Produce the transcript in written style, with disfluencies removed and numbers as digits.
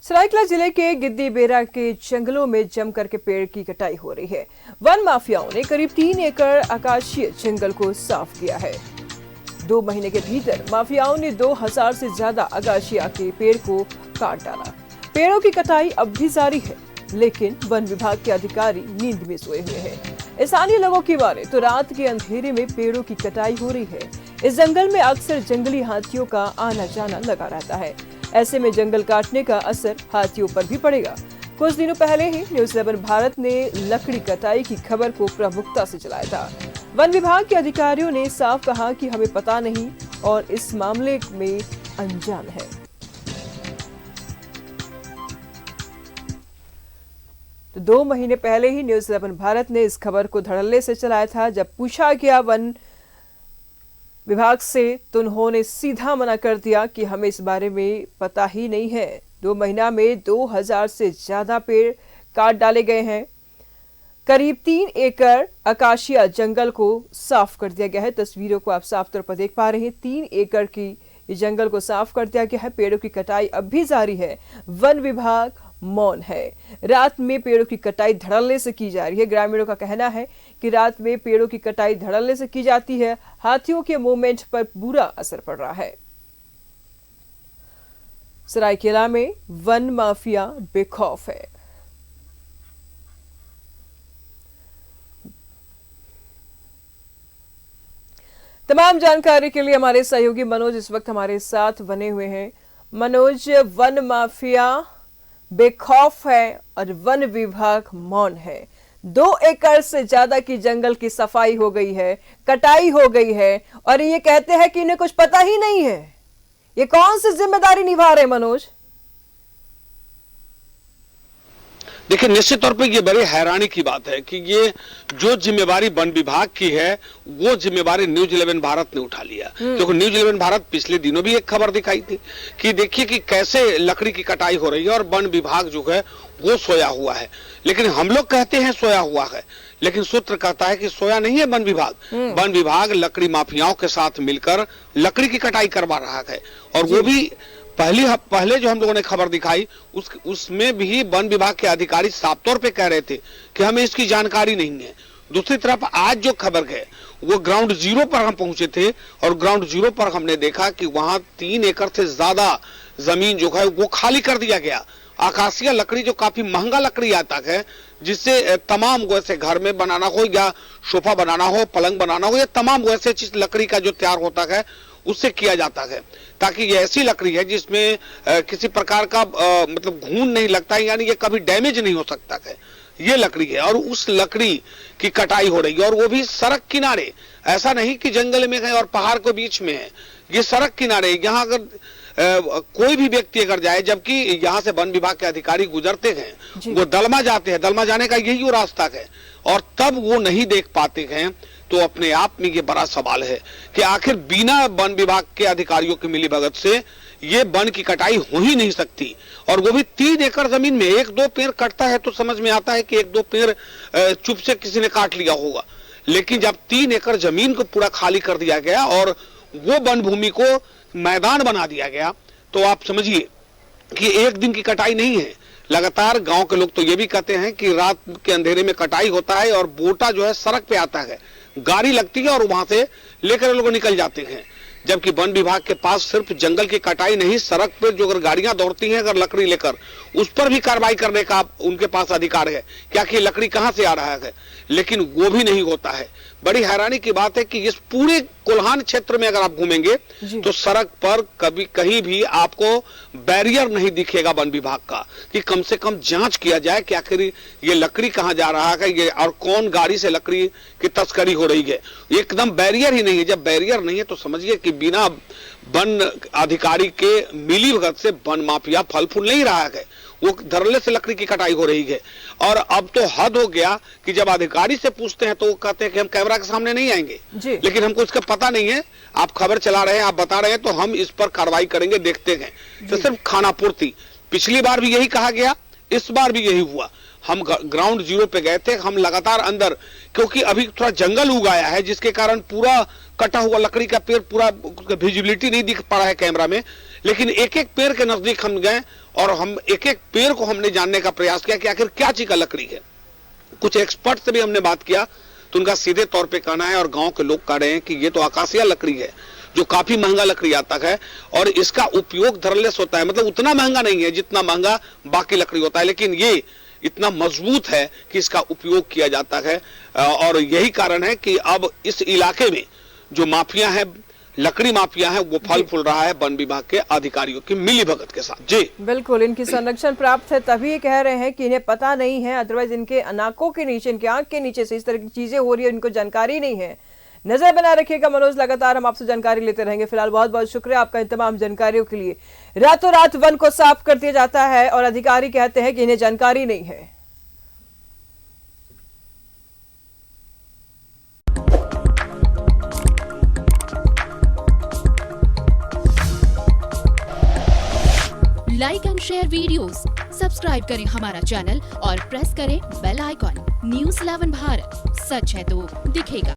सरायकेला जिले के गिद्दी बेरा के जंगलों में जमकर के पेड़ की कटाई हो रही है। वन माफियाओं ने करीब 3 एकड़ आकाशीय जंगल को साफ किया है। 2 महीने के भीतर माफियाओं ने 2000 से ज्यादा आकाशीय के पेड़ को काट डाला। पेड़ों की कटाई अब भी जारी है, लेकिन वन विभाग के अधिकारी नींद में सोए हुए हैं। स्थानीय लोगों की माने तो रात के अंधेरे में पेड़ों की कटाई हो रही है। इस जंगल में अक्सर जंगली हाथियों का आना जाना लगा रहता है। ऐसे में जंगल काटने का असर हाथियों पर भी पड़ेगा। कुछ दिनों पहले ही न्यूज़ 11 भारत ने लकड़ी कटाई की खबर को प्रमुखता से चलाया था। वन विभाग के अधिकारियों ने साफ कहा कि हमें पता नहीं और इस मामले में अनजान है। तो 2 महीने पहले ही न्यूज़ 11 भारत ने इस खबर को धड़ल्ले से चलाया था। जब पूछा गया वन विभाग से तो उन्होंने सीधा मना कर दिया कि हमें इस बारे में पता ही नहीं है। 2 महीना में 2000 से ज्यादा पेड़ काट डाले गए हैं। करीब 3 एकड़ आकाशीय जंगल को साफ कर दिया गया है। तस्वीरों को आप साफ तौर पर देख पा रहे हैं। 3 एकड़ की जंगल को साफ कर दिया गया है। पेड़ों की कटाई अब भी जारी है। वन विभाग मौन है। रात में पेड़ों की कटाई धड़ल्ले से की जा रही है। ग्रामीणों का कहना है कि रात में पेड़ों की कटाई धड़ल्ले से की जाती है। हाथियों के मूवमेंट पर बुरा असर पड़ रहा है। सरायकेला में वन माफिया बेखौफ है। तमाम जानकारी के लिए हमारे सहयोगी मनोज इस वक्त हमारे साथ बने हुए हैं। मनोज, वन माफिया बेखौफ है और वन विभाग मौन है। 2 एकड़ से ज्यादा की जंगल की सफाई हो गई है, कटाई हो गई है और ये कहते हैं कि इन्हें कुछ पता ही नहीं है। ये कौन सी जिम्मेदारी निभा रहे मनोज? देखिए, निश्चित तौर पे ये बड़ी हैरानी की बात है कि ये जो जिम्मेवारी वन विभाग की है वो जिम्मेवारी न्यूज़ 11 भारत ने उठा लिया। क्योंकि न्यूज़ 11 भारत पिछले दिनों भी एक खबर दिखाई थी कि देखिए कि कैसे लकड़ी की कटाई हो रही है और वन विभाग जो है वो सोया हुआ है। लेकिन हम लोग कहते हैं सोया हुआ है, लेकिन सूत्र कहता है कि सोया नहीं है वन विभाग। वन विभाग लकड़ी माफियाओं के साथ मिलकर लकड़ी की कटाई करवा रहा है और वो भी पहले जो हम लोगों ने खबर दिखाई उसमें भी वन विभाग के अधिकारी साफ तौर पे कह रहे थे कि हमें इसकी जानकारी नहीं है। दूसरी तरफ आज जो खबर है वो ग्राउंड जीरो पर हम पहुंचे थे और ग्राउंड जीरो पर हमने देखा कि वहां 3 एकड़ से ज्यादा जमीन जो है वो खाली कर दिया गया। आकाशीय लकड़ी जो काफी महंगा लकड़ी आता है, जिससे तमाम वैसे घर में बनाना हो या सोफा बनाना हो, पलंग बनाना हो, या तमाम वैसे चीज लकड़ी का जो तैयार होता है उससे किया जाता है, ताकि ये ऐसी लकड़ी है जिसमें किसी प्रकार का मतलब घून नहीं लगता है, यानी ये कभी डैमेज नहीं हो सकता है। ये लकड़ी है और उस लकड़ी की कटाई हो रही है और वो भी सड़क किनारे। ऐसा नहीं कि जंगल में है और पहाड़ के बीच में है, ये सड़क किनारे। यहाँ अगर कोई भी व्यक्ति अगर जाए, जबकि यहाँ से वन विभाग के अधिकारी गुजरते हैं, वो दलमा जाते हैं, दलमा जाने का यही वो रास्ता है और तब वो नहीं देख पाते हैं, तो अपने आप में ये बड़ा सवाल है कि आखिर बिना वन विभाग के अधिकारियों की मिलीभगत से ये वन की कटाई हो ही नहीं सकती। और वो भी 3 एकड़ जमीन में 1-2 पेड़ कटता है तो समझ में आता है कि 1-2 पेड़ चुप से किसी ने काट लिया होगा, लेकिन जब 3 एकड़ जमीन को पूरा खाली कर दिया गया और वो वन भूमि को मैदान बना दिया गया, तो आप समझिए कि एक दिन की कटाई नहीं है। लगातार गांव के लोग तो ये भी कहते हैं कि रात के अंधेरे में कटाई होता है और बोटा जो है सड़क पे आता है, गाड़ी लगती है और वहां से लेकर लोग निकल जाते हैं। जबकि वन विभाग के पास सिर्फ जंगल की कटाई नहीं, सड़क पर जो अगर गाड़ियां दौड़ती हैं अगर लकड़ी लेकर, उस पर भी कार्रवाई करने का उनके पास अधिकार है, क्या कि लकड़ी कहां से आ रहा है, लेकिन वो भी नहीं होता है। बड़ी हैरानी की बात है कि इस पूरे कोल्हान क्षेत्र में अगर आप घूमेंगे तो सड़क पर कभी कहीं भी आपको बैरियर नहीं दिखेगा वन विभाग का, कि कम से कम जांच किया जाए कि आखिर ये लकड़ी कहां जा रहा है, ये और कौन गाड़ी से लकड़ी की तस्करी हो रही है। एकदम बैरियर ही नहीं है। जब बैरियर नहीं है तो समझिए कि बिना वन अधिकारी के मिलीभगत से वन माफिया फल फूल नहीं रहा है, वो धड़ल्ले से लकड़ी की कटाई हो रही है। और अब तो हद हो गया कि जब अधिकारी से पूछते हैं तो वो कहते हैं कि हम कैमरा के सामने नहीं आएंगे, लेकिन हमको इसका पता नहीं है। आप खबर चला रहे हैं, आप बता रहे हैं तो हम इस पर कार्रवाई करेंगे, देखते हैं। तो सिर्फ खाना पूर्ति, पिछली बार भी यही कहा गया, इस बार भी यही हुआ। हम ग्राउंड जीरो पे गए थे, हम लगातार अंदर, क्योंकि अभी थोड़ा जंगल उग आया है जिसके कारण पूरा कटा हुआ लकड़ी का पेड़ पूरा विजिबिलिटी नहीं दिख पा रहा है कैमरा में, लेकिन एक एक पेड़ के नजदीक हम गए और हम एक एक पेड़ को हमने जानने का प्रयास किया कि आखिर क्या चीज का लकड़ी है। कुछ एक्सपर्ट से भी हमने बात किया तो उनका सीधे तौर पे कहना है, और गांव के लोग कह रहे हैं कि ये तो आकाशिया लकड़ी है जो काफी महंगा लकड़ी आता है, और इसका उपयोग धरलेस होता है, मतलब उतना महंगा नहीं है जितना महंगा बाकी लकड़ी होता है, लेकिन ये इतना मजबूत है कि इसका उपयोग किया जाता है। और यही कारण है कि अब इस इलाके में जो माफिया है, लकड़ी माफिया है, वो फल फूल रहा है वन विभाग के अधिकारियों की मिलीभगत के साथ। जी बिल्कुल, इनकी संरक्षण प्राप्त है तभी ये कह रहे हैं कि इन्हें पता नहीं है, अदरवाइज इनके नाकों के नीचे, इनके आंख के नीचे से इस तरह की चीजें हो रही है, इनको जानकारी नहीं है। नजर बना रखिएगा मनोज, लगातार हम आपसे जानकारी लेते रहेंगे। फिलहाल बहुत बहुत शुक्रिया आपका इन तमाम जानकारियों के लिए। रातों रात वन को साफ कर दिया जाता है और अधिकारी कहते हैं कि इन्हें जानकारी नहीं है। Like and share videos, subscribe करें हमारा चैनल और प्रेस करें बेल आइकॉन। न्यूज़ 11 भारत, सच है तो दिखेगा।